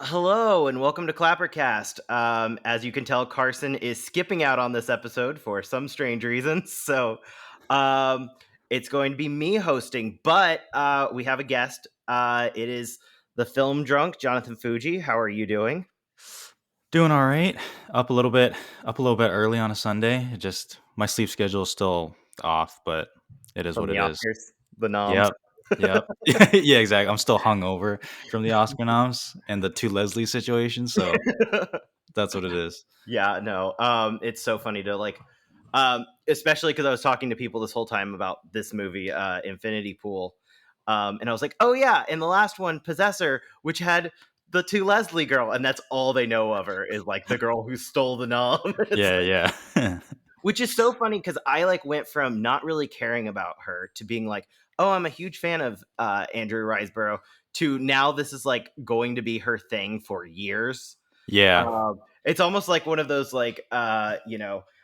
Hello and welcome to ClapperCast. As you can tell, Carson is skipping out on this episode for some strange reasons, so um, it's going to be me hosting. But we have a guest. It is the film drunk Jonathan Fuji. How are you doing? Doing all right. Up a little bit early on a Sunday. Just my sleep schedule is still off, but it is From what the it is. Oscars, the noms. Yep. Yep. Yeah, exactly. I'm still hungover from the Oscar noms and the two Leslie situation, so that's what it is. Yeah, no. It's so funny to especially because I was talking to people this whole time about this movie, Infinity Pool, and I was like, oh yeah, in the last one, Possessor, which had the two Leslie girl, and that's all they know of her is like the girl who stole the nom. It's Yeah, like, yeah. which is so funny because I like went from not really caring about her to being like, oh, I'm a huge fan of Andrew Riseborough to now this is like going to be her thing for years. Yeah. It's almost like one of those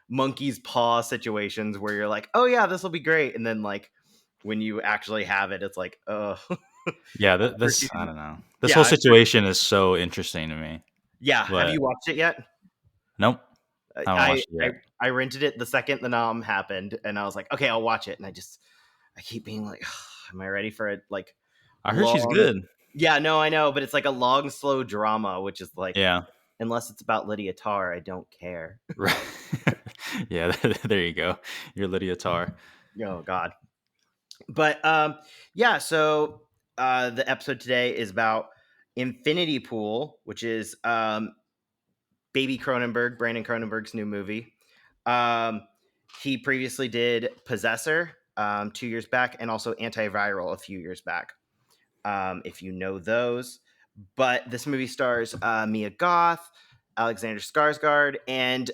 monkey's paw situations where you're like, oh yeah, this will be great, and then like when you actually have it, it's like, oh, Yeah, this I don't know. This whole yeah, situation is so interesting to me. yeah. Have But you watched it yet? nope, I haven't I, watched it I yet. I rented it the second the nom happened, and I was like, okay, I'll watch it, and I keep being like, am I ready for it? Like I heard she's long. good. Yeah, no, I know, but it's like a long, slow drama, which is like, Yeah. unless it's about Lydia Tarr, I don't care. Right. Yeah, there you go. You're Lydia Tarr. Oh God. But yeah, so the episode today is about Infinity Pool, which is Baby Cronenberg, Brandon Cronenberg's new movie. Um, he previously did Possessor 2 years back, and also Antiviral a few years back. If you know those, but this movie stars Mia Goth, Alexander Skarsgård, and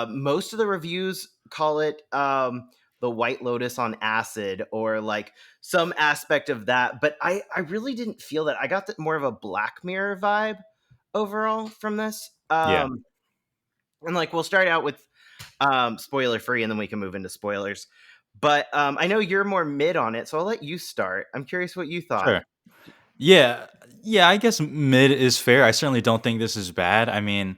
most of the reviews call it the White Lotus on acid, or like some aspect of that. But I really didn't feel that. I got more of a Black Mirror vibe overall from this. Yeah. And like we'll start out with spoiler free, and then we can move into spoilers. But I know you're more mid on it, so I'll let you start. I'm curious what you thought. Sure. Yeah, yeah, I guess mid is fair. I certainly don't think this is bad. I mean,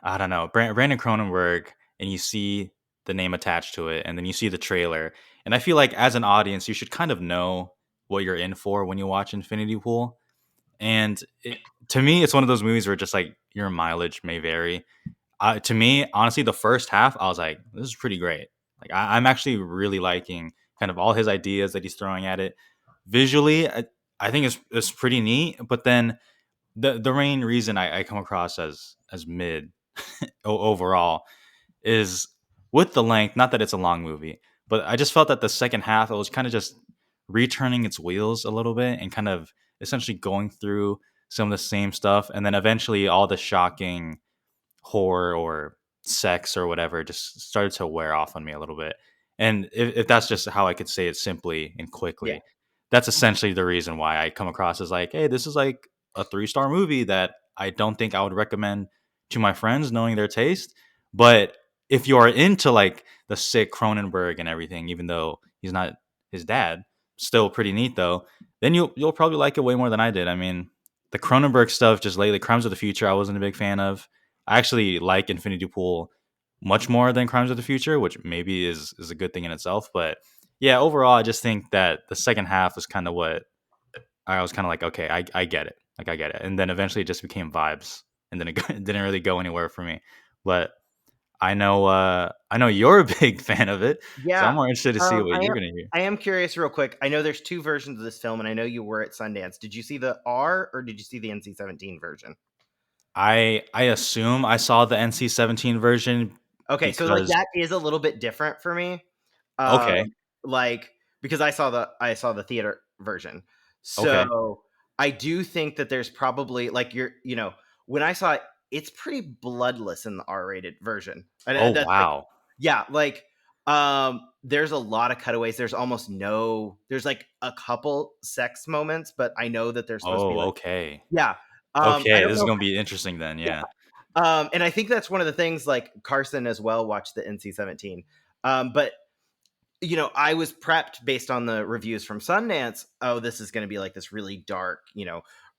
I don't know. Brandon Cronenberg, and you see the name attached to it, and then you see the trailer. And I feel like as an audience, you should kind of know what you're in for when you watch Infinity Pool. And to me, it's one of those movies where just like your mileage may vary. To me, honestly, the first half, I was like, this is pretty great. Like, I'm actually really liking kind of all his ideas that he's throwing at it. Visually, I think it's pretty neat. But then the main reason I come across as mid overall is with the length. Not that it's a long movie, but I just felt that the second half it was kind of just returning its wheels a little bit and kind of essentially going through some of the same stuff, and then eventually all the shocking horror or sex or whatever just started to wear off on me a little bit. And if that's just how I could say it simply and Yeah. quickly, that's essentially the reason why I come across as like, hey, this is like a 3-star movie that I don't think I would recommend to my friends knowing their taste. But if you are into like the sick Cronenberg and everything, even though he's not his dad, still pretty neat though, then you'll probably like it way more than I did. I mean, the Cronenberg stuff just lately, Crimes of the Future, I wasn't a big fan of. I actually like Infinity Pool much more than Crimes of the Future, which maybe is a good thing in itself. But yeah, overall, I just think that the second half was kind of what I was kind of like, okay, I get it. Like, I get it. And then eventually it just became vibes. And then it didn't really go anywhere for me. But I know you're a big fan of it. So I'm Yeah. more interested to see what I you're am going to hear. I am curious real quick. I know there's two versions of this film, and I know you were at Sundance. Did you see the R or did you see the NC-17 version? I assume I saw the NC-17 version Okay, so like because, that is a little bit different for me. okay, Like because I saw the theater version. okay. So I do think that there's probably like when I saw it, it's pretty bloodless in the R-rated version. And Oh, that's like, wow. yeah, like there's a lot of cutaways. There's like a couple sex moments, but I know that they're supposed to be Oh, like, okay. yeah. I Okay, don't this is know. gonna be interesting then, Yeah. yeah. And I think that's one of the things, like Carson as well watched the NC-17. But I was prepped based on the reviews from Sundance. Oh, this is going to be like this really dark,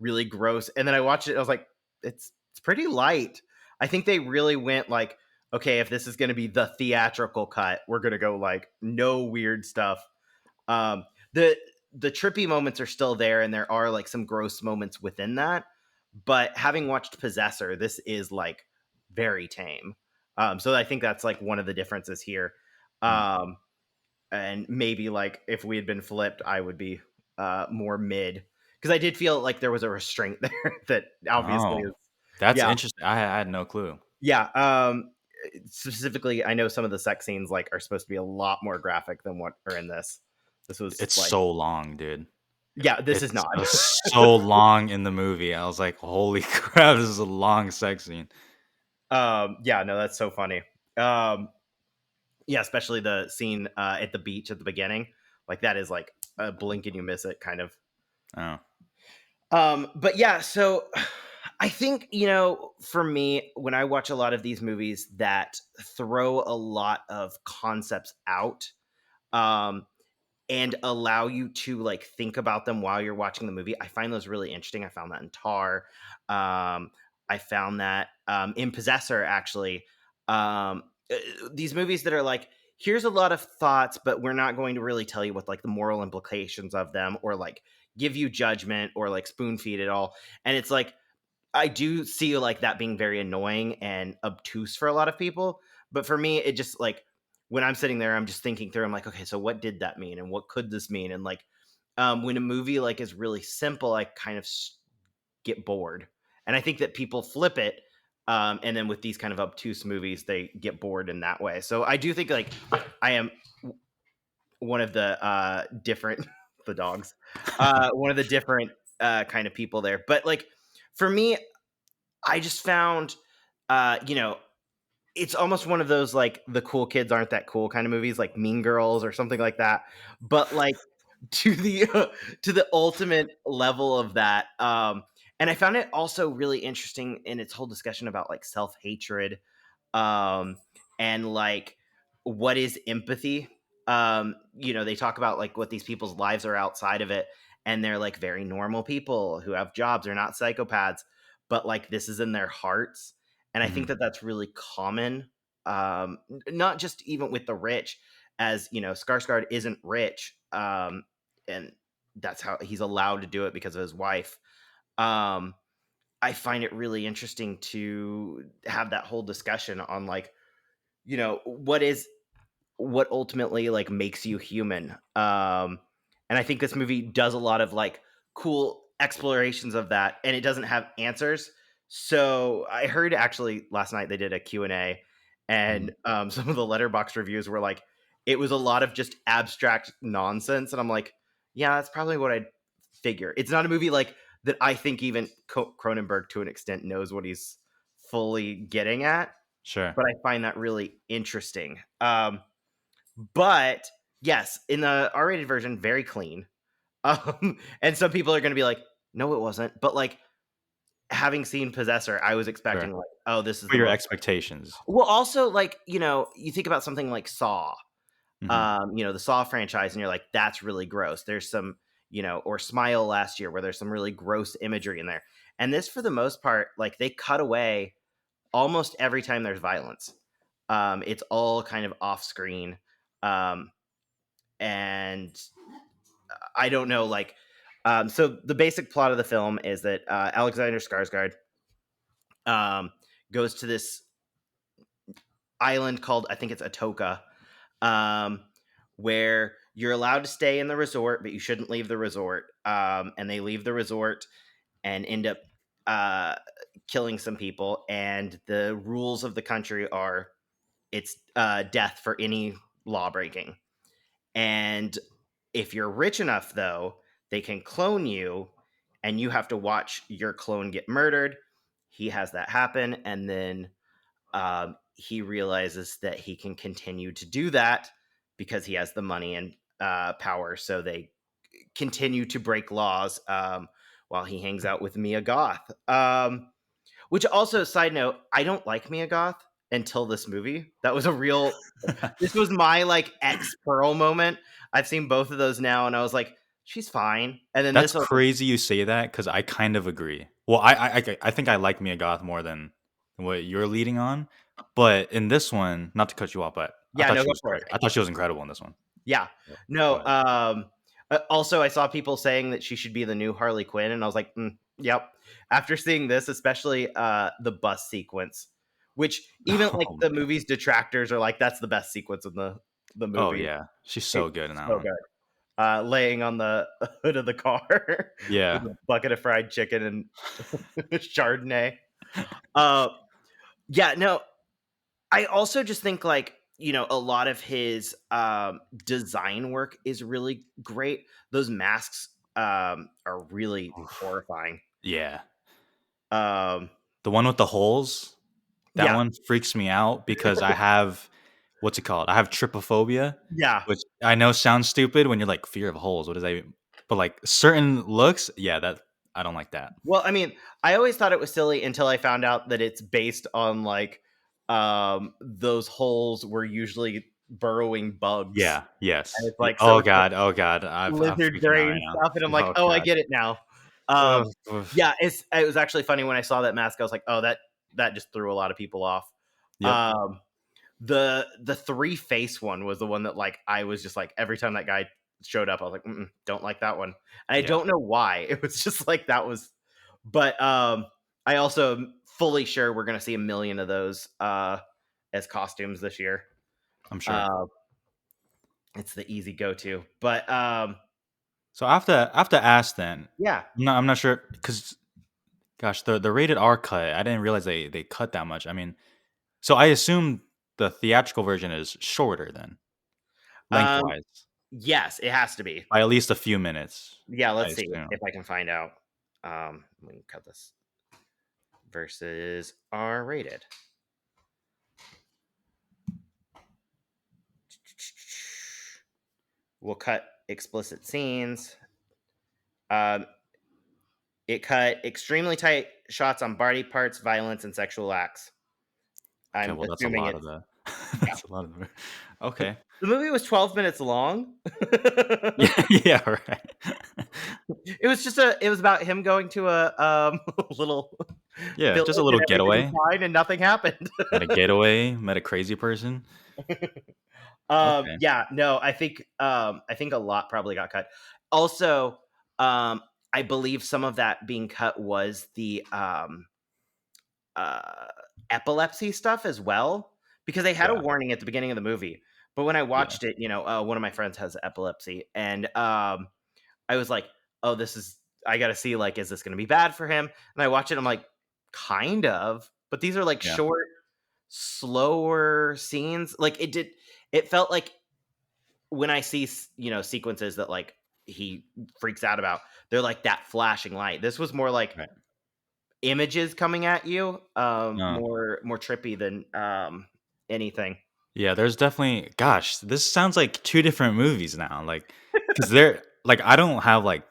really gross. And then I watched it, and I was like, it's pretty light. I think they really went like, okay, if this is going to be the theatrical cut, we're going to go like no weird stuff. Um, the the trippy moments are still there, and there are like some gross moments within that. But having watched Possessor, this is like very tame. So I think that's like one of the differences here. Mm. Um, and maybe like if we had been flipped, I would be more mid, because I did feel like there was a restraint there that obviously Oh, is, that's yeah, interesting. I had no clue. yeah. Specifically, I know some of the sex scenes like are supposed to be a lot more graphic than what are in this. This was It's like, so long, dude. yeah, this is It's not. so long in the movie. I was like, "Holy crap, this is a long sex scene." Yeah, no, that's so funny. Um, yeah, especially the scene at the beach at the beginning. Like that is like a blink and you miss it kind of. Oh. But yeah, so I think, for me, when I watch a lot of these movies that throw a lot of concepts out, um, and allow you to like think about them while you're watching the movie, I find those really interesting. I found that in Tar. I found that in Possessor, actually. Uh, these movies that are like, here's a lot of thoughts, but we're not going to really tell you what like the moral implications of them, or like give you judgment, or like spoon feed it all. And it's like, I do see like that being very annoying and obtuse for a lot of people. But for me, it just like, when I'm sitting there, I'm just thinking through, I'm like, okay, so what did that mean? And what could this mean? And like, when a movie like is really simple, I kind of get bored. And I think that people flip it. And then with these kind of obtuse movies, they get bored in that way. So I do think like I am one of the different the dogs, one of the different kind of people there. But like for me, I just found, you know, it's almost one of those like the cool kids aren't that cool kind of movies, like Mean Girls or something like that. But like to the to the ultimate level of that. And I found it also really interesting in its whole discussion about like self hatred, um, and like what is empathy. They talk about like what these people's lives are outside of it, and they're like very normal people who have jobs, they're not psychopaths, but like this is in their hearts. And I think Mhm. that that's really common, not just even with the rich, as Skarsgård isn't rich, and that's how he's allowed to do it because of his wife. um I find it really interesting to have that whole discussion on like, what ultimately like makes you human. And I think this movie does a lot of like cool explorations of that, and it doesn't have answers. So I heard actually last night they did a Q&A, Mhm. and some of the letterbox reviews were like, it was a lot of just abstract nonsense, and I'm like, yeah, that's probably what I'd figure. It's not a movie like that. I think even Cronenberg to an extent knows what he's fully getting at, Sure. but I find that really interesting. But yes, in the R-rated version, very clean. And some people are going to be like, "No, it wasn't." But like having seen Possessor, I was expecting Sure. like, "Oh, this is For the your most." expectations. Well, also like you think about something like Saw, Mhm. the Saw franchise, and you're like, "That's really gross." There's some, or Smile last year, where there's some really gross imagery in there. And this, for the most part, like they cut away almost every time there's violence. It's all kind of off screen. Um, and I don't know, like, so the basic plot of the film is that Alexander Skarsgård um, goes to this island called, I think it's Atoka, um, where you're allowed to stay in the resort, but you shouldn't leave the resort. And they leave the resort and end up uh, killing some people. And the rules of the country are it's death for any law breaking. And if you're rich enough, though, they can clone you, and you have to watch your clone get murdered. He has that happen, and then he realizes that he can continue to do that because he has the money and power. So they continue to break laws, while he hangs out with Mia Goth. Which also, side note, I don't like Mia Goth until this movie. That was a real. This was my like ex Pearl moment. I've seen both of those now, and I was like, she's fine. And then That's this was like, crazy you say that because I kind of agree. Well, I think I like Mia Goth more than what you're leading on, but in this one, not to cut you off, but I yeah, thought no, she go was for great. it. I thought she was incredible in this one. Yeah. But go No, ahead. also I saw people saying that she should be the new Harley Quinn, and I was like, yep. After seeing this, especially the bus sequence, which even like Oh my the god. movie's detractors are like, that's the best sequence in the Oh movie. yeah, she's so It's good in that so one. good. Laying on the hood of the car with Yeah. a bucket of fried chicken and Chardonnay. Uh, yeah, no, I also just think like, a lot of his design work is really great. Those masks are really Oof. horrifying. Yeah. Um, The one with the holes, that yeah, one freaks me out because I have what's it called? I have trypophobia, yeah. which I know sounds stupid when you're like fear of holes. What does that even? But like certain looks, yeah, that I don't like that. Well, I mean, I always thought it was silly until I found out that it's based on like those holes were usually burrowing bugs. Yeah. And Yes. it's like so Oh it's like god. Oh god. I'm lizard freaking out right brain now. stuff, and I'm like, Oh oh, I god. get it now. Ugh, Um, oof. yeah, it was actually funny when I saw that mask. I was like, oh, that just threw a lot of people off. Yep. Um, the three face one was the one that like I was just like every time that guy showed up, I was like, don't like that one, and I Yeah. don't know why. It was just like that was, but I also am fully sure we're gonna see a million of those as costumes this year. I'm sure. Uh, it's the easy go to, but So I have to ask then. yeah. I'm not sure because gosh, the rated R cut. I didn't realize they cut that much. I mean, so I assume the theatrical version is shorter then, Um, lengthwise, yes, it has to be. by at least a few minutes. Yeah, I let's see if assume. I can find out. Let me cut this versus R rated. We'll cut explicit scenes. Um, it cut extremely tight shots on body parts, violence, and sexual acts. Okay, I'm well that's a assuming lot of it's the yeah. that's a lot of the okay. The movie was 12 minutes long. Yeah, yeah, right. It was about him going to a little Yeah, just a village little and everything was getaway. fine and nothing happened. Met a getaway, met a crazy person. Okay. Yeah, no, I think a lot probably got cut. Also, I believe some of that being cut was the uh epilepsy stuff as well, because they had a Yeah, warning at the beginning of the movie. But when I yeah, watched it, one of my friends has epilepsy, and I was like, "Oh, this is I got to see like is this going to be bad for him?" And I watch it, I'm like, "Kind of." But these are like yeah, short, slower scenes. Like it felt like when I see sequences that like he freaks out about, they're like that flashing light. This was more like right. images coming at you, Uh, more trippy than anything. yeah, there's definitely gosh, this sounds like 2 different movies now, like, because 'cause they're like, I don't have, like,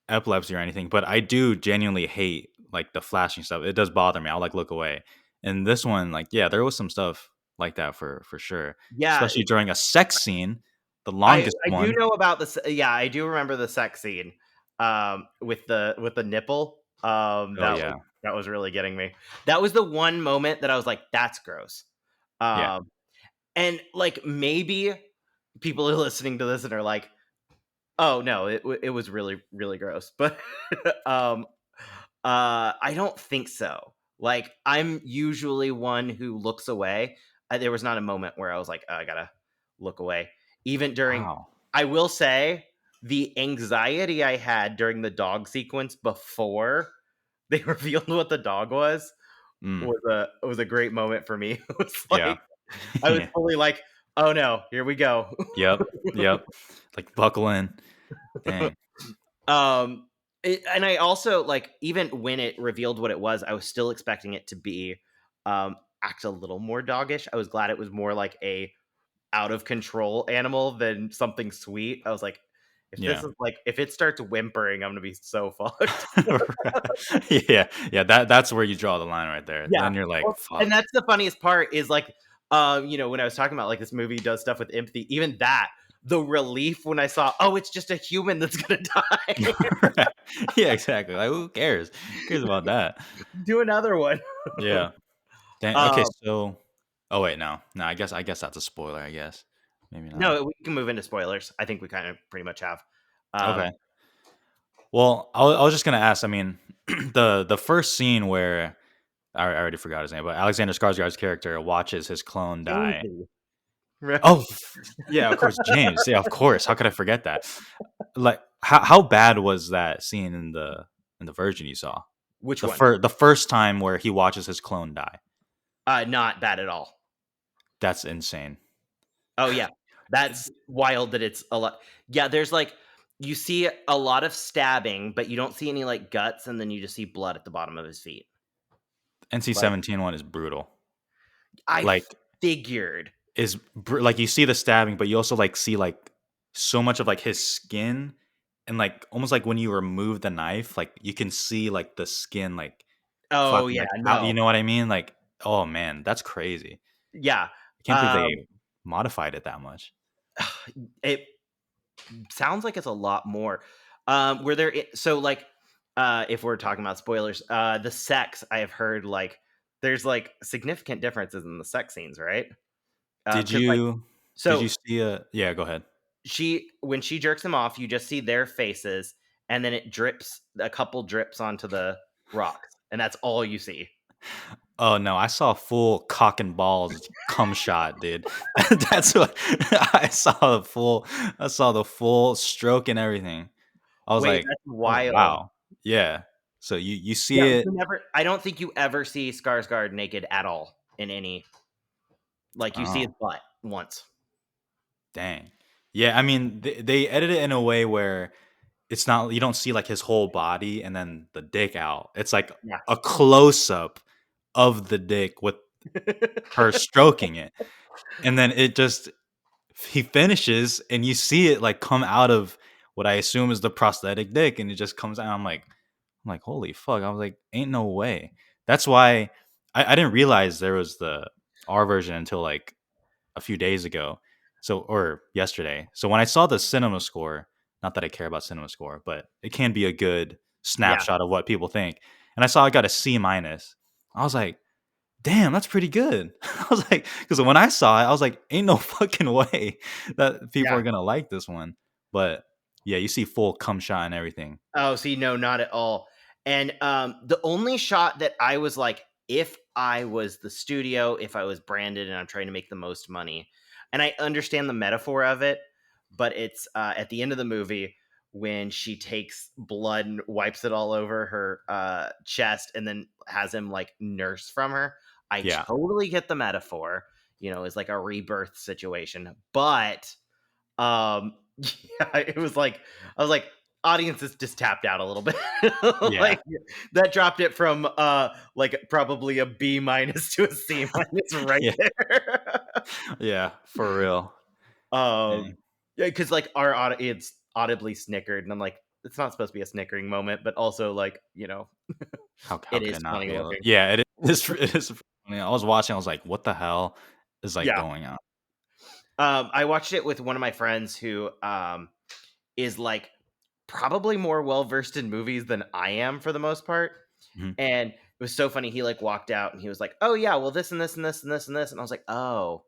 epilepsy or anything, but I do genuinely hate, like, the flashing stuff. It does bother me, I'll, like, look away. And this one, like, yeah, there was some stuff like that for sure, Yeah, especially during a sex scene, the I longest I do one. know about this. Yeah, I do remember the sex scene with the nipple. Oh, yeah, That was really getting me. That was the one moment that I was like, that's gross. yeah, Um and like maybe people are listening to this and are like, "Oh no, it was really really gross." But um I don't think so. Like I'm usually one who looks away. There was not a moment where I was like, oh, I gotta look away. Even during, wow, I will say, the anxiety I had during the dog sequence before they revealed what the dog mm, was a great moment for me. It was yeah, like I was yeah, fully like, oh no, here we go. yep, yep, like, buckle in, dang, Um, and I also like even when it revealed what it was, I was still expecting it to be act a little more doggish. I was glad it was more like a out of control animal than something sweet. I was like, yeah. if it starts whimpering, I'm gonna be so fucked. Yeah, yeah, that's where you draw the line right there. Yeah. Then you're like, Well, and "Fuck." that's the funniest part is like when I was talking about like this movie does stuff with empathy, even that the relief when I saw, oh, it's just a human that's gonna die. Right. Yeah, exactly. Like, who cares? Who cares about that? Do another one. Yeah. Dang, okay, um, so oh wait, no, I guess that's a spoiler, I guess. Maybe not. no, we can move into spoilers. I think we kind of pretty much have. Um, Okay. Well, I was just gonna ask. I mean, the first scene where I already forgot his name, but Alexander Skarsgård's character watches his clone die. Jamesy, right? Oh, yeah, of course, James. Yeah, of course. How could I forget that? Like, how bad was that scene in the version you saw? Which The one? first time where he watches his clone die. Not bad at all. That's insane. Oh yeah, that's wild that it's a lot. Yeah, there's like you see a lot of stabbing, but you don't see any like guts, and then you just see blood at the bottom of his feet. Like NC-17 one is brutal. I Like figured. like you see the stabbing, but you also like see like so much of like his skin, and like almost like when you remove the knife, like you can see like the skin like Oh flapping yeah, like out. You no, know what I mean? Like, oh man, that's crazy. yeah. I can't believe they modified it that much. It sounds like it's a lot more. Were there so like if we're talking about spoilers, the sex I have heard like there's like significant differences in the sex scenes, right? Did Because like you did so you see a yeah, go ahead. she when she jerks them off, you just see their faces, and then it drips a couple drips onto the rocks, and that's all you see. Oh no, I saw a full cock and balls cum shot, dude. That's what I saw the full stroke and everything. Wait, that's I was like, wild. wow. Yeah. So you Yeah, see it. you never. I don't think you ever see Skarsgård naked at all in any. Like you see his Oh, butt once. dang. Yeah, I mean they edit it in a way where it's not you don't see like his whole body and then the dick out. It's like Yeah. a close up of the dick with her stroking it. And then it just he finishes and you see it like come out of what I assume is the prosthetic dick and it just comes out. I'm like, holy fuck. I was like, ain't no way. That's why I didn't realize there was the R version until like a few days ago. So or yesterday. So when I saw the cinema score, not that I care about cinema score, but it can be a good Yeah. snapshot of what people think. And I saw I got a C minus. I was like, damn, that's pretty good. I was like, because when I saw it, I was like, ain't no fucking way that people Yeah. are gonna like this one. But yeah, you see full cum shot and everything. Oh, see, no, not at all. And the only shot that I was like, if I was the studio, if I was branded and I'm trying to make the most money, and I understand the metaphor of it, but it's at the end of the movie when she takes blood and wipes it all over her chest and then has him like nurse from her. I Yeah, totally get the metaphor, it's like a rebirth situation, but yeah, it was like I was like audiences just tapped out a little bit. yeah, Like that dropped it from like probably a B minus to a C minus right yeah, there. yeah, for real. um Dang. yeah, because like our audience audibly snickered, and I'm like, it's not supposed to be a snickering moment, but also like, How it could is it not funny be? looking. Yeah, it is. It is funny. I was watching. I was like, what the hell is like Yeah. going on? I watched it with one of my friends who is like probably more well versed in movies than I am for the most part. Mhm. And it was so funny. He like walked out and he was like, "Oh yeah, well this and this and this and this and this." And I was like, "Oh,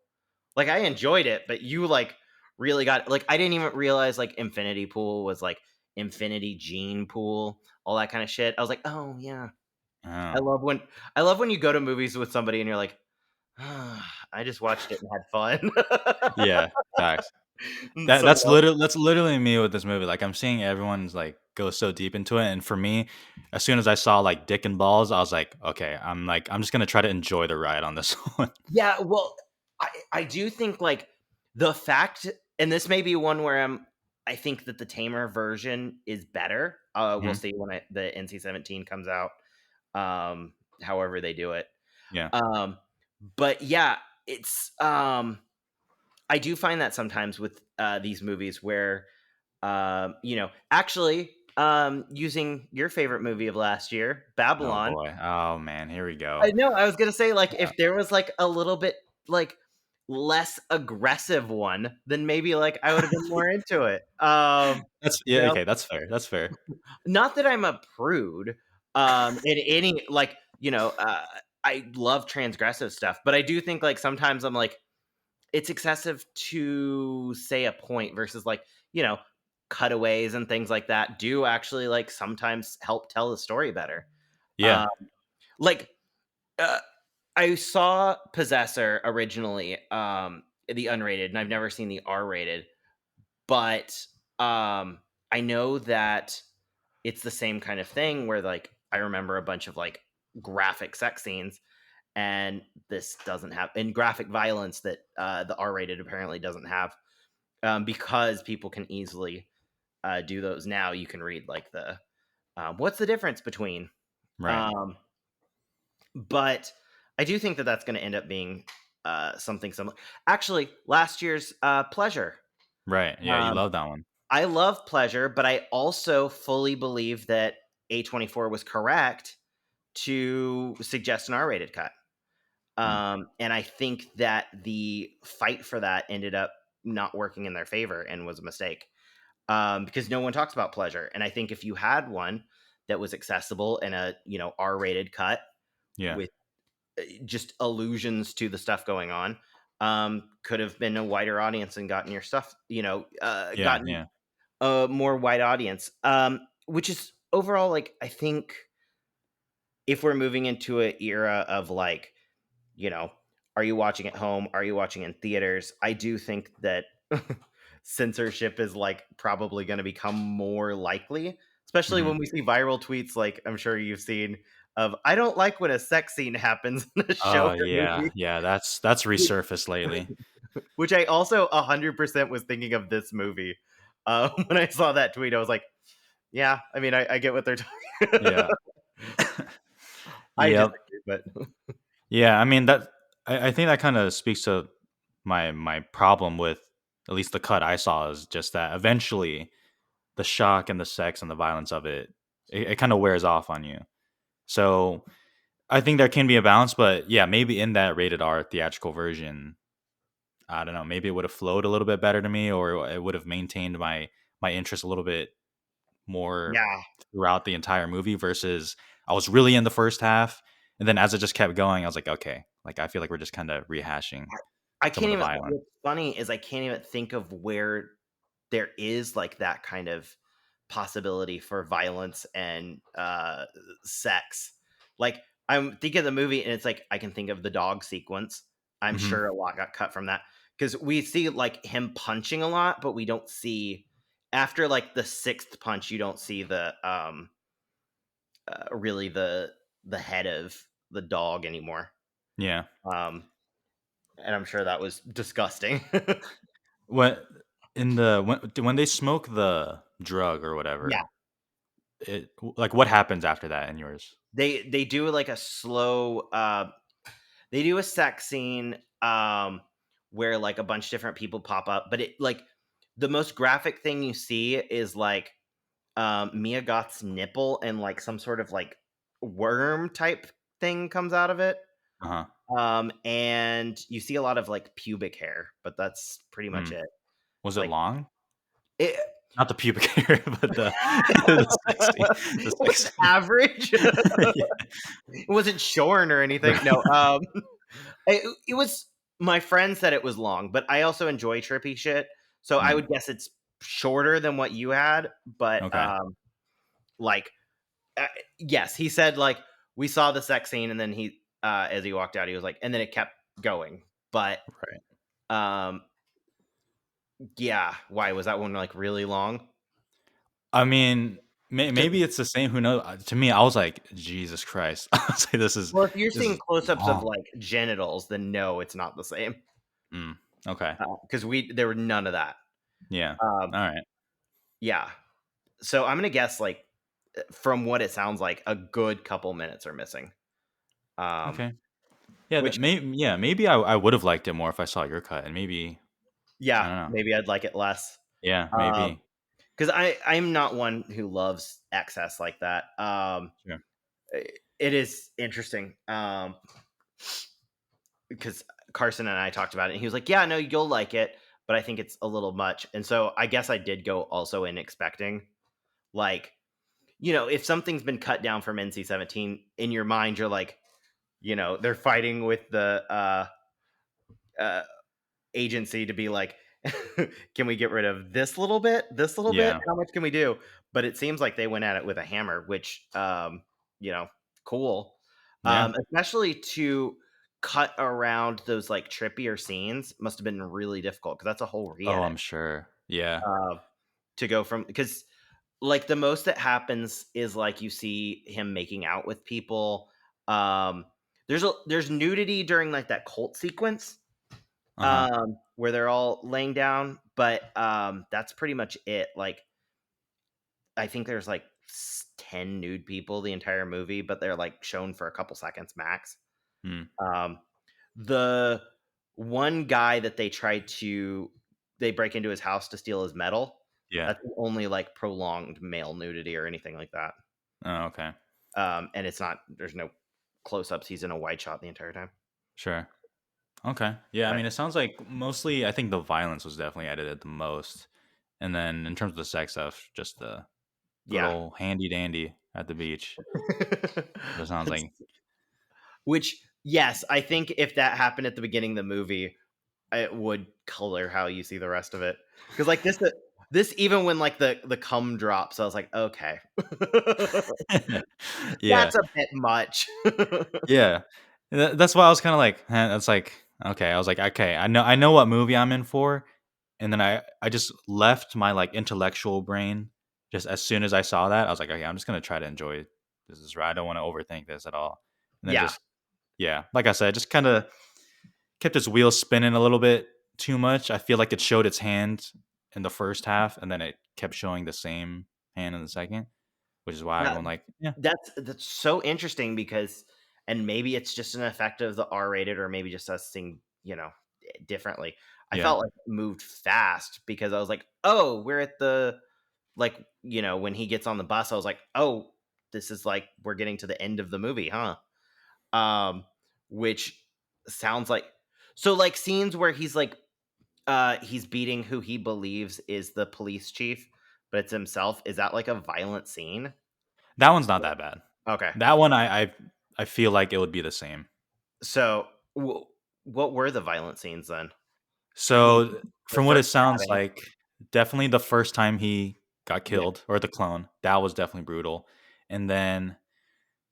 like I enjoyed it, but you like really got like I didn't even realize like Infinity Pool was like Infinity Gene Pool, all that kind of shit." I was like, "Oh yeah." I Oh, love when I love when you go to movies with somebody and you're like, "I just watched it and had fun." yeah, facts. And That so that's literally me with this movie. Like I'm seeing everyone's like go so deep into it, and for me, as soon as I saw like dick and balls, I was like, I'm just gonna try to enjoy the ride on this one. yeah, well, I do think like the fact, and this may be one where I think that the tamer version is better. We'll Mhm. see when the NC-17 comes out. However they do it. Yeah. Um, but yeah, it's I do find that sometimes with these movies where actually using your favorite movie of last year, Oh Babylon. boy. Oh man, here we I go. know. I was gonna say, like, if there was like a little bit, like, less aggressive one, then maybe like I would have been more into it. That's You yeah, know, okay, that's fair. That's fair. not that I'm a prude. In any like I love transgressive stuff, but I do think like sometimes I'm like it's excessive to say a point versus like you know cutaways and things like that do actually like sometimes help tell the story better. Yeah. Um, like uh, I saw Possessor originally, the unrated, and I've never seen the R rated, but I know that it's the same kind of thing where like I remember a bunch of like graphic sex scenes, and this doesn't have and graphic violence that the R rated apparently doesn't have, because people can easily do those now. You can read like the what's the difference between, Right. um, but I do think that that's going to end up being something similar. Actually, last year's Pleasure. Right. Yeah, you Um, love that one. I love Pleasure, but I also fully believe that A24 was correct to suggest an R-rated cut. Hmm. And I think that the fight for that ended up not working in their favor and was a mistake, because no one talks about Pleasure. And I think if you had one that was accessible in a R-rated cut Yeah. with just allusions to the stuff going on, could have been a wider audience and gotten your stuff, Yeah, gotten yeah. a more wide audience. Which is overall like I think if we're moving into an era of like, you know, are you watching at home? Are you watching in theaters? I do think that censorship is like probably going to become more likely, especially Mhm. when we see viral tweets like I'm sure you've seen of I don't like when a sex scene happens in a show Oh, or yeah. movie, Yeah, that's resurfaced lately. which I also 100% was thinking of this movie. When I saw that tweet, I was like, yeah, I mean, I get what they're talking. Yeah. I Yep. disagree, but Yeah, I mean, I think that kinda speaks to my problem with at least the cut I saw is just that eventually the shock and the sex and the violence of it kinda wears off on you. So, I think there can be a balance, but yeah, maybe in that rated R theatrical version, I don't know, maybe it would have flowed a little bit better to me, or it would have maintained my interest a little bit more yeah, throughout the entire movie versus I was really in the first half, and then as it just kept going, I was like, okay, like I feel like we're just kind of rehashing I some of can't the even. violence. What's funny is I can't even think of where there is like that kind of possibility for violence and sex. Like I'm thinking of the movie, and it's like I can think of the dog sequence. I'm Hmm. sure a lot got cut from that because we see like him punching a lot, but we don't see after like the sixth punch. You don't see the really the head of the dog anymore. Yeah. Um, and I'm sure that was disgusting. What in the when they smoke the drug or Yeah. whatever, it like what happens after that in yours? They do like a slow they do a sex scene where like a bunch of different people pop up, but it like the most graphic thing you see is like Mia Goth's nipple and like some sort of like worm type thing comes out of it. Uh huh. And you see a lot of like pubic hair, but that's pretty much Mm. it. Was it Like long? it Not the pubic hair, but the the sexy, the it was sexy. average. Yeah. It wasn't shorn or anything. Right. No, it was my friend said it was long, but I also enjoy trippy shit, so I Mm. would guess it's shorter than what you had, but, Okay. like, uh, yes, he said, like, we saw the sex scene, and then as he walked out, he was like and then it kept going, but, Right. um, yeah, why, was that one, like, really long? I mean, Because maybe it's the same. Who knows? To me, I was like, Jesus Christ! I was like, well, if you're this seeing is close-ups of, long. like, genitals, then no, it's not the same, Mm, okay. because there were none of that, Yeah. um, All right. yeah. So I'm gonna guess like from what it sounds like, a good couple minutes are missing. Um, Okay. Yeah. which Yeah. Maybe I would have liked it more if I saw your cut, and maybe I yeah, don't know. maybe I'd like it less. Yeah. Maybe. Because I'm not one who loves excess like that. Sure. It is interesting. Because Carson and I talked about it, and he was like, "Yeah, no, you'll like it, but I think it's a little much." And so I guess I did go also in expecting, like, if something's been cut down from NC-17, in your mind, you're like, they're fighting with the uh, agency to be like, can we get rid of this little bit, this little bit? Yeah. How much can we do? But it seems like they went at it with a hammer, which, you know, cool. Yeah. Especially to cut around those like trippier scenes must have been really difficult because that's a whole Oh, re-edit I'm sure. Yeah. uh, to go from, because like the most that happens is like you see him making out with people. Um, there's nudity during like that cult sequence Uh-huh. where they're all laying down, but that's pretty much it. Like I think there's like 10 nude people the entire movie, but they're like shown for a couple seconds max. Mm. Um, the one guy that they break into his house to steal his metal. Yeah. That's the only like prolonged male nudity or anything like that. Oh, okay. And there's no close ups. He's in a wide shot the entire time. Sure. Okay. Yeah, I But mean, it sounds like mostly I think the violence was definitely edited the most. And then in terms of the sex stuff, just the good yeah. old handy dandy at the beach. That sounds like Which, yes, I think if that happened at the beginning of the movie, it would color how you see the rest of it. Because like this even when like the cum drops, I was like, okay, yeah. that's a bit much. Yeah. That's why I was kind of like, that's like okay. I was like, okay, I know what movie I'm in for, and then I just left my like intellectual brain just as soon as I saw that. I was like, okay, I'm just gonna try to enjoy this. Is right. I don't want to overthink this at all. And then Yeah, just yeah, like I said, just kind of kept its wheels spinning a little bit too much. I feel like it showed its hand in the first half, and then it kept showing the same hand in the second, which is why yeah, I'm like, yeah, that's so interesting because, and maybe it's just an effect of the R-rated, or maybe just us seeing differently. I yeah, felt like it moved fast because I was like, oh, we're at the like when he gets on the bus, I was like, oh, this is like we're getting to the end of the movie, huh? um which sounds like, so like scenes where he's beating who he believes is the police chief, but it's himself. Is that like a violent scene? that one's not that bad. Okay, That one, I feel like it would be the same. so what were the violent scenes then? I mean, So the from what it first sounds stabbing. like, definitely the first time he got Yeah, killed or the clone, that was definitely brutal. And then,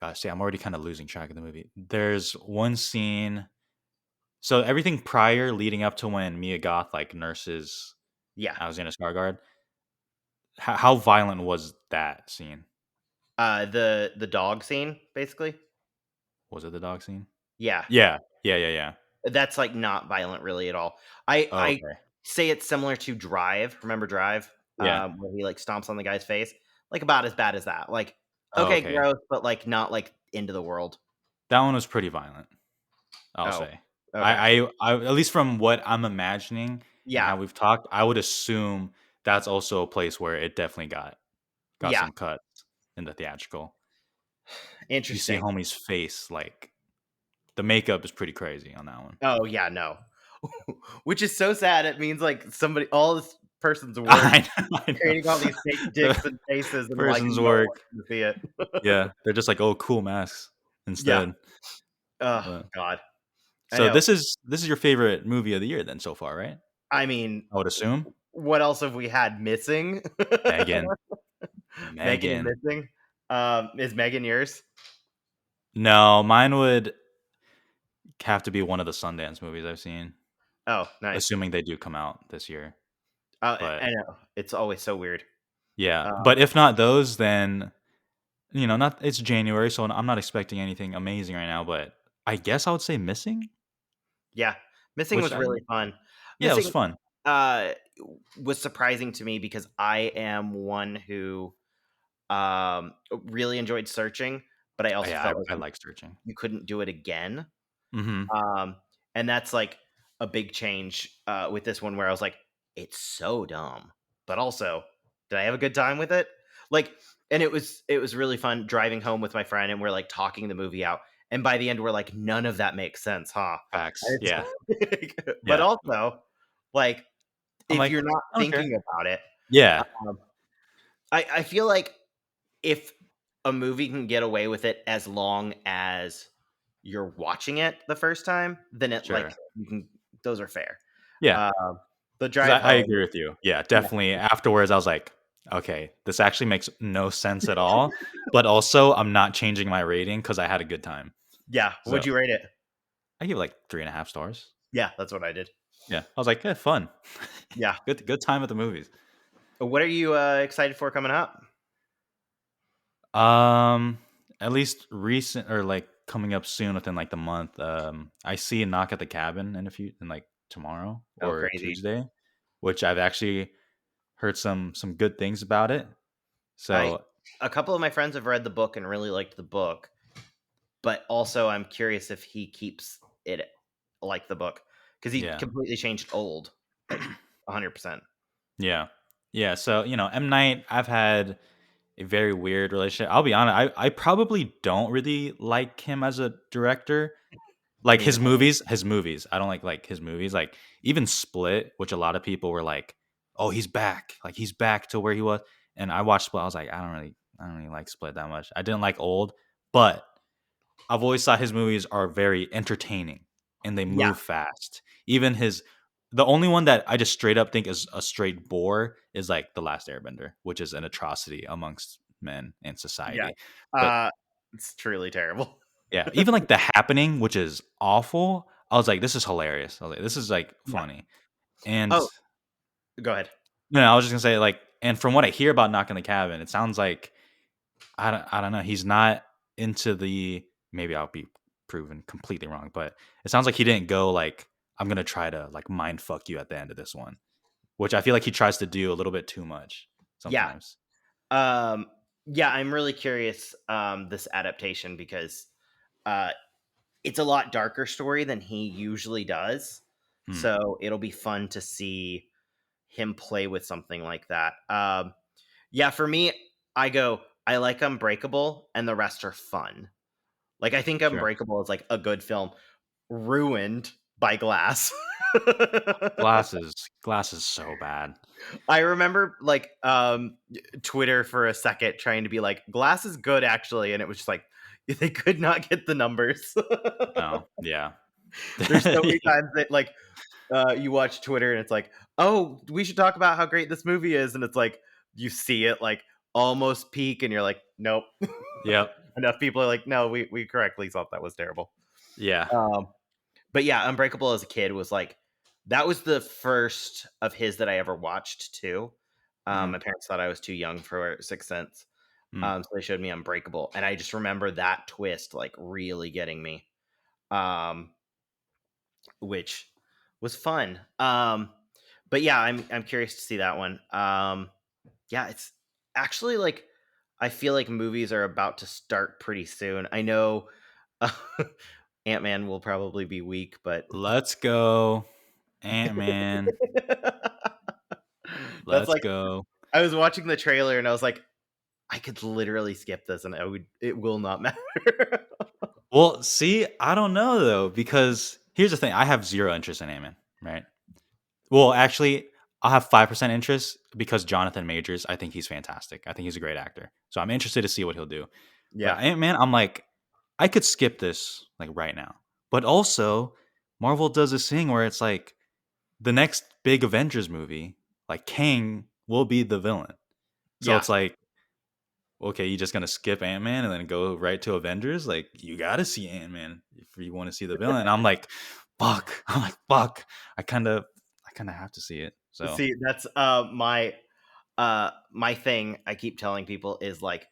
gosh, see, I'm already kind of losing track of the movie. There's one scene. So everything prior, leading up to when Mia Goth like nurses yeah. Alexander Skarsgård, how violent was that scene? The dog scene basically. Was it the dog scene? Yeah, Yeah, yeah, yeah, yeah. that's like not violent really at all. I Okay, say it's similar to Drive. Remember Drive? yeah. Where he like stomps on the guy's face. Like about as bad as that. Like Oh, okay, okay. gross, but like not like into the world. That one was pretty violent, I'll Oh, say. okay. At least from what I'm imagining and Yeah, how we've talked, I would assume that's also a place where it definitely got yeah. some cuts in the theatrical. You see Interesting. homie's face, like the makeup is pretty crazy on that one. Oh yeah, no. Which is so sad. It means like all this person's work I know, I know. creating all these fake dicks The and faces, and like person's no work. one can see it. Yeah, they're just like, oh, cool masks Yeah. instead. Oh But God. I so know. this is your favorite movie of the year then so far, right? I mean, I would assume. what else have we had missing? Megan. Megan and Megan. missing. Is Megan yours? No, mine would have to be one of the Sundance movies I've seen, Oh, nice. assuming they do come out this year. I But know it's always so weird. yeah, Um, but if not those, then not it's January, so I'm not expecting anything amazing right now. But I guess I would say Missing, yeah, missing which was really fun. yeah, it was Missing fun. uh was surprising to me because I am one who really enjoyed searching, but I also Yeah, felt like I like searching. you couldn't do it again. Hmm. Um, and that's like a big change with this one where I was like, it's so dumb, but also, did I have a good time with it? Like, and it was really fun driving home with my friend, and we're like talking the movie out, and by the end we're like, none of that makes sense, huh? Facts. And Yeah. it's but Yeah. also, like, I'm if like, you're not I don't care. thinking about it, Yeah. um, I feel like if a movie can get away with it as long as you're watching it the first time, then it like Sure. you can those are fair. Yeah. Um, the 'Cause drive I home, agree with you. Yeah, yeah, definitely. Afterwards, I was like, okay, this actually makes no sense at all. But also, I'm not changing my rating because I had a good time. yeah. Would So you rate it? I give it like 3.5 stars. Yeah, that's what I did. Yeah. I was like, fun. Yeah. Good time at the movies. What are you excited for coming up? Um, at least recent or like coming up soon within like the month. I see a Knock at the Cabin in like tomorrow Oh, or crazy! Tuesday, which I've actually heard some good things about it. I So A couple of my friends have read the book and really liked the book, but also I'm curious if he keeps it like the book because he yeah. completely changed old, like 100%. Yeah. Yeah. So, M. Night, I've had a very weird relationship. I'll be honest, I probably don't really like him as a director. Like Me neither. his movies. I don't like his movies. Like even Split, which a lot of people were like, "Oh, he's back. Like he's back to where he was." And I watched Split. I was like, I don't really like Split that much. I didn't like Old, but I've always thought his movies are very entertaining and they Yeah, move fast. Even the only one that I just straight up think is a straight bore is like The Last Airbender, which is an atrocity amongst men and yeah. society. But Uh, it's truly terrible. yeah, even like The Happening, which is awful, I was like, this is hilarious. I was like, this is like Yeah. funny. And Oh, go ahead. no, I was just gonna say like, and from what I hear about Knock in the Cabin, it sounds like I don't know. He's not into the maybe I'll be proven completely wrong, but it sounds like he didn't go like I'm gonna try to like mind fuck you at the end of this one, which I feel like he tries to do a little bit too much Yeah. sometimes. Um, yeah, I'm really curious this adaptation because uh it's a lot darker story than he usually does. Hmm, So it'll be fun to see him play with something like that. Yeah, for me, I like Unbreakable and the rest are fun. Like I think sure. Unbreakable is like a good film ruined by Glass. Glass is so bad. I remember like Twitter for a second trying to be like Glass is good actually and it was just like they could not get the numbers. No, yeah, There's so many times that like you watch Twitter and it's like, "Oh, we should talk about how great this movie is." And it's like you see it like almost peak and you're like, "Nope." yep, Enough people are like, "No, we correctly thought that was terrible." yeah, Um but yeah, Unbreakable as a kid was like that was the first of his that I ever watched too. mm, My parents thought I was too young for Sixth Sense. mm, So they showed me Unbreakable and I just remember that twist like really getting me. Um which was fun. But yeah, I'm curious to see that one. Yeah, it's actually like I feel like movies are about to start pretty soon. I know Ant Man will probably be weak, but let's go, Ant Man. that's Let's like go. I was watching the trailer and I was like, I could literally skip this and it will not matter. Well, see, I don't know though, because here's the thing: I have zero interest in Ant Man, right? Well, actually, I'll have 5% interest because Jonathan Majors, I think he's fantastic. I think he's a great actor. So I'm interested to see what he'll do. But Yeah. Ant Man, I'm like, I could skip this like right now. But also, Marvel does this thing where it's like the next big Avengers movie, like Kang will be the villain. So Yeah. it's like, okay, you just gonna skip Ant Man and then go right to Avengers? Like, you gotta see Ant Man if you want to see the villain. And I'm like, fuck. I'm like, fuck. I kind of have to see it. So See, that's my thing I keep telling people is like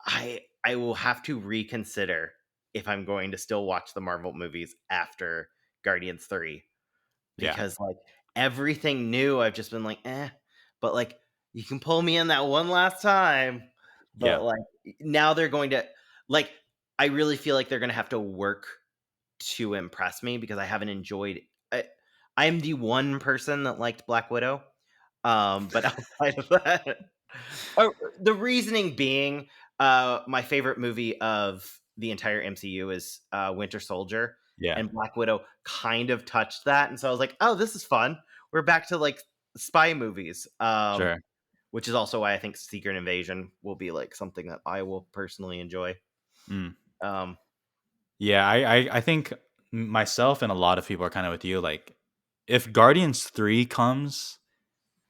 I will have to reconsider if I'm going to still watch the Marvel movies after Guardians 3 yeah, because like everything new I've just been like, but like you can pull me in that one last time. yeah, But like now they're going to like I really feel like they're going to have to work to impress me because I haven't enjoyed I'm the one person that liked Black Widow. But outside of that, oh, the reasoning being, my favorite movie of the entire MCU is Winter Soldier, Yeah, and Black Widow kind of touched that, and so I was like, oh, this is fun. We're back to like spy movies, sure. which is also why I think Secret Invasion will be like something that I will personally enjoy. Mm. Um, Yeah, I think myself and a lot of people are kind of with you. Like, if Guardians 3 comes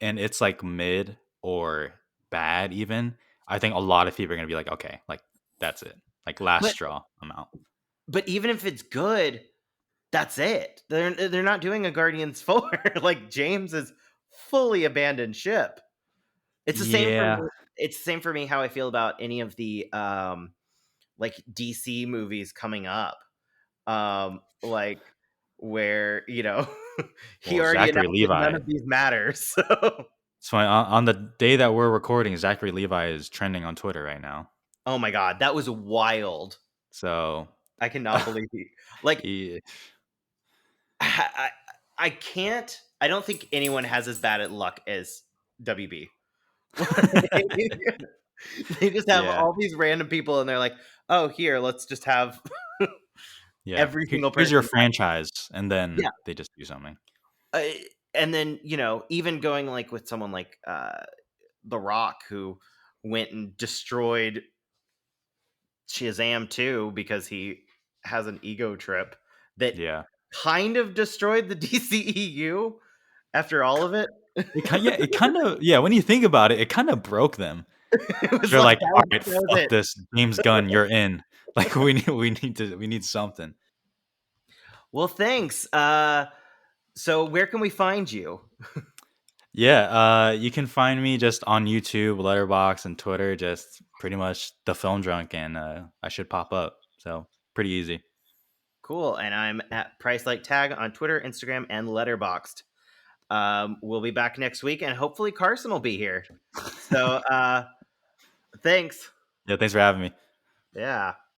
and it's like mid or bad, even, I think a lot of people are gonna be like, okay, like that's it, like last but straw, I'm out. even if it's good, that's it. They're not doing a Guardians 4. Like James is fully abandoned ship. It's the same for Yeah, me. It's the same for me how I feel about any of the like DC movies coming up. Like where, he well, already Zachary announced that none Levi. of these matter. So So on the day that we're recording, Zachary Levi is trending on Twitter right now. oh my god, that was wild. So, I cannot believe like yeah, I, I can't I don't think anyone has as bad at luck as WB. They just have yeah, all these random people and they're like, "Oh, here, let's just have yeah. every single Here's your person." franchise, and then Yeah. they just do something. Uh, and then, even going like with someone like The Rock who went and destroyed Shazam 2 because he has an ego trip that Yeah. kind of destroyed the DCEU after all of it. It kind of yeah, when you think about it, it kind of broke them. It was They're like like, that "All was right, that was fuck it. this, James Gunn, you're in." Like, we need something. Well, thanks. So where can we find you? Yeah, you can find me just on YouTube, Letterboxd, and Twitter, just pretty much the film drunk, and I should pop up. So pretty easy. Cool. And I'm at Price Like Tag on Twitter, Instagram, and Letterboxd. We'll be back next week, and hopefully Carson will be here. So thanks. Yeah, thanks for having me. Yeah.